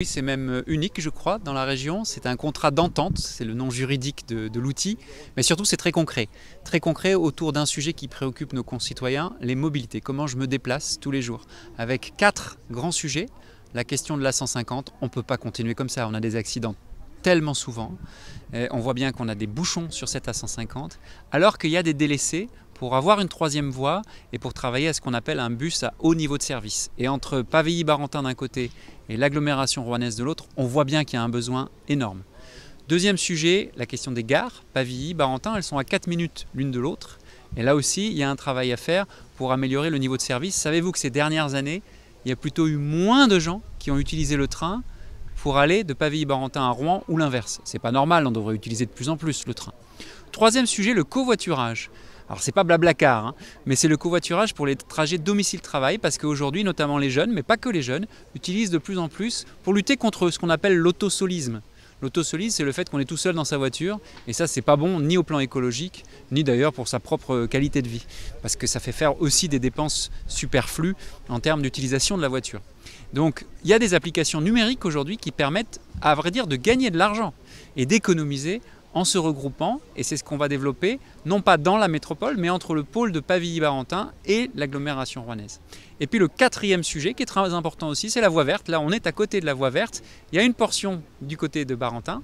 Oui, c'est même unique, je crois, dans la région. C'est un contrat d'entente, c'est le nom juridique de l'outil, mais surtout c'est très concret. Très concret autour d'un sujet qui préoccupe nos concitoyens, les mobilités. Comment je me déplace tous les jours. Avec 4 grands sujets. La question de l'A150, on ne peut pas continuer comme ça. On a des accidents tellement souvent. On voit bien qu'on a des bouchons sur cette A150, alors qu'il y a des délaissés pour avoir une 3e voie et pour travailler à ce qu'on appelle un bus à haut niveau de service. Et entre Pavilly-Barentin d'un côté et l'agglomération rouennaise de l'autre, on voit bien qu'il y a un besoin énorme. Deuxième sujet, la question des gares. Pavilly, Barentin, elles sont à 4 minutes l'une de l'autre. Et là aussi, il y a un travail à faire pour améliorer le niveau de service. Savez-vous que ces dernières années, il y a plutôt eu moins de gens qui ont utilisé le train pour aller de Pavilly-Barentin à Rouen ou l'inverse. C'est pas normal, on devrait utiliser de plus en plus le train. Troisième sujet, le covoiturage. Alors c'est pas Blablacar, hein, mais c'est le covoiturage pour les trajets domicile-travail, parce qu'aujourd'hui, notamment les jeunes, mais pas que les jeunes, utilisent de plus en plus pour lutter contre ce qu'on appelle l'autosolisme. L'autosolisme, c'est le fait qu'on est tout seul dans sa voiture, et ça c'est pas bon ni au plan écologique, ni d'ailleurs pour sa propre qualité de vie, parce que ça fait faire aussi des dépenses superflues en termes d'utilisation de la voiture. Donc il y a des applications numériques aujourd'hui qui permettent, à vrai dire, de gagner de l'argent et d'économiser en se regroupant, et c'est ce qu'on va développer, non pas dans la métropole, mais entre le pôle de Pavilly-Barentin et l'agglomération rouennaise. Et puis le 4e sujet, qui est très important aussi, c'est la voie verte. Là, on est à côté de la voie verte. Il y a une portion du côté de Barentin,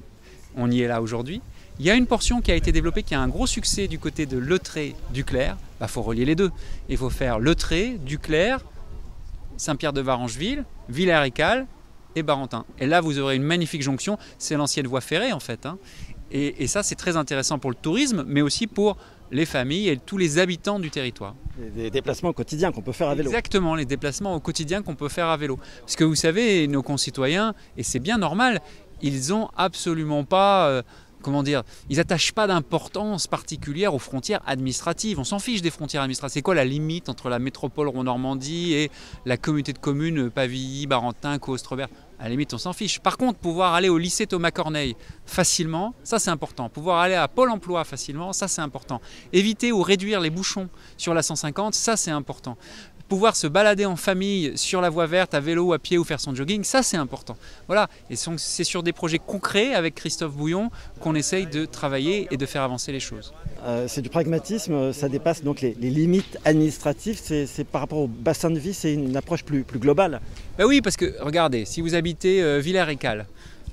on y est là aujourd'hui. Il y a une portion qui a été développée, qui a un gros succès du côté de Letré-Duclair. Il faut relier les deux. Il faut faire Letré, Duclair, Saint-Pierre-de-Varengeville, Villers-Écal et Barentin. Et là, vous aurez une magnifique jonction. C'est l'ancienne voie ferrée, en fait, hein. Et ça, c'est très intéressant pour le tourisme, mais aussi pour les familles et tous les habitants du territoire. Des déplacements au quotidien qu'on peut faire à vélo. Exactement, les déplacements au quotidien qu'on peut faire à vélo. Parce que vous savez, nos concitoyens, et c'est bien normal, ils n'ont absolument pas... ils n'attachent pas d'importance particulière aux frontières administratives. On s'en fiche des frontières administratives. C'est quoi la limite entre la métropole Rouen-Normandie et la communauté de communes Pavilly, Barentin, Caux-Ostrobert? À la limite, on s'en fiche. Par contre, pouvoir aller au lycée Thomas Corneille facilement, ça c'est important. Pouvoir aller à Pôle emploi facilement, ça c'est important. Éviter ou réduire les bouchons sur la 150, ça c'est important. Pouvoir se balader en famille sur la voie verte, à vélo, à pied ou faire son jogging, ça c'est important. Voilà, et c'est sur des projets concrets avec Christophe Bouillon qu'on essaye de travailler et de faire avancer les choses. C'est du pragmatisme, ça dépasse donc les limites administratives, c'est par rapport au bassin de vie, c'est une approche plus globale. Ben oui, parce que regardez, si vous habitez Villers-Écal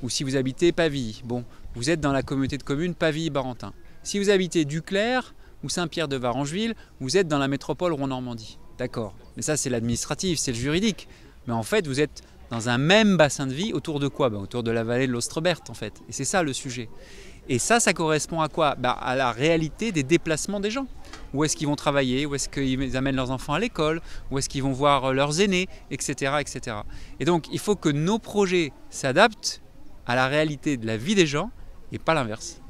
ou si vous habitez Pavilly, bon, vous êtes dans la communauté de communes Pavilly-Barentin. Si vous habitez Duclair ou Saint-Pierre-de-Varengeville, vous êtes dans la métropole Rouen-Normandie. D'accord, mais ça c'est l'administratif, c'est le juridique. Mais en fait, vous êtes dans un même bassin de vie autour de quoi? Autour de la vallée de l'Ostrebert en fait. Et c'est ça le sujet. Et ça correspond à quoi? À la réalité des déplacements des gens. Où est-ce qu'ils vont travailler? Où est-ce qu'ils amènent leurs enfants à l'école? Où est-ce qu'ils vont voir leurs aînés? Etc., etc. Et donc, il faut que nos projets s'adaptent à la réalité de la vie des gens et pas l'inverse.